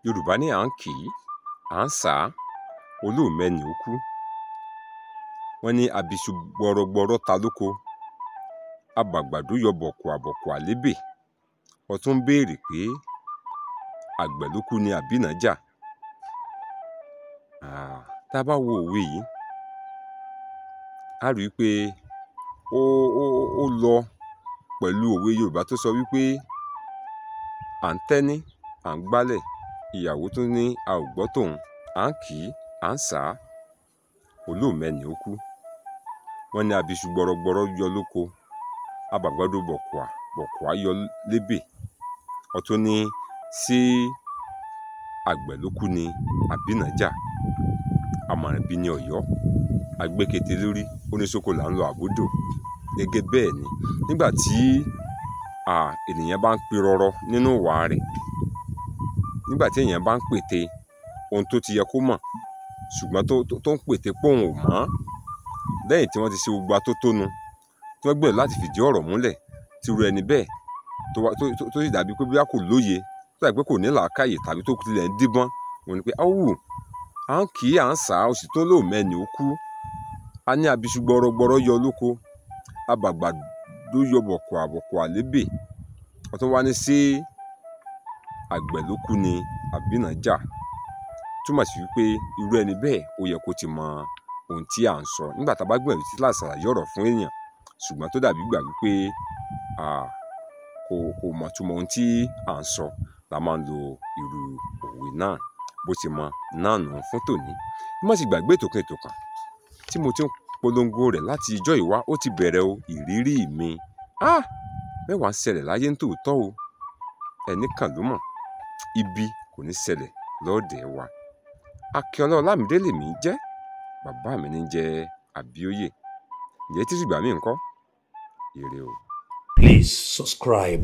Yorùbá ní à ń kì í à ń sà á olóòmẹ́ni ó kú. Wọ́n ní abiṣu gbọrọgbọrọ ta lóko, abàgbàdo yọ bọ̀kọ̀ àbọ̀kọ̀ àlébè. Wọ́n tún ń béèrè pé àgbẹ̀ ló kú ni àbínájà. Tá a bá wo òwe yìí, a rí i pé ó lọ pẹ̀lú òwe Yorùbá tó sọ wípé à ń tẹ́ní à ń gbálẹ̀, ìyàwó tún ní a ò gbọ́ tòun, à ń kì í à ń sà á olóòmẹ́ni ó kú. Wọ́n ní abiṣu gbọrọgbọrọ yọ lóko, abàgbàdo bọ̀kọ̀ á yọ lébè. Wọ́n tún ní sí àgbẹ̀ ló kú ni àbínájà. Àmọ̀ràn bí ní Ọ̀yọ́, agbékété lórí oníṣòkò là ń lọ àbódò. Gẹ́gẹ́ bẹ́ẹ̀ ni nígbà tí ènìyàn bá ń pirọrọ nínú ìwà rẹ̀, nígbà tí èèyàn bá ń pète ohun tó ti yẹ kó mọ̀ ṣùgbọ́n tó ń pète pé òun ò mọ̀, lẹ́yìn tí wọ́n ti ṣe gbogbo atótónu tí wọ́n gbèrò láti fìdí ọ̀rọ̀ múlẹ̀, tí irú ẹni bẹ́ẹ̀ tó sì dàbí pé bóyá kò lóye, tó dàbí pé kò ní làákàyè tàbí tó tilẹ̀ ń díbọ́n, òun ni pé áwù à ń kì í à ń sà á òsì tó lóòmẹ́ni ó kú. A ní abiṣu gbọrọgbọrọ yọ lóko, abàgbàdo yọ bọ̀kọ̀ àbọ̀kọ̀ àlébè. Wọ́n tún wá ní sí àgbẹ̀ ló kú ni àbínájà. Túmọ̀ sí wípé irú ẹni bẹ́ẹ̀ ó yẹ kó ti mọ ohun tí à ń sọ nígbà tá a bá gbìyànjú tí láti ṣàlàyé ọ̀rọ̀ fún èèyàn ṣùgbọ́n tó dàbí gbà wípé kò mọ̀ túmọ̀ ohun tí à ń sọ, la máa ń lo irú òwe náà. Bó ti mọ náà nù fún tòní. Má sì gbàgbé ètò kan tí mo ti ń polongo rẹ̀ láti ijọ́ ìwá. Ó ti bẹ̀rẹ̀ o, ìrírí mi. Mẹ́wàá ń ṣẹlẹ̀ láyé ń tòótọ́ o, ẹnì kan ló mọ̀. Ibi kò ní ṣẹlẹ̀ lọ́ọ̀dẹ̀ wa. Akínọlá Ọlámídé lèmi jẹ́, bàbá mi ní jẹ́ Àbíóyè. Ǹjẹ́ títí ìgbà míì ńkọ́? Ire o. Please subscribe.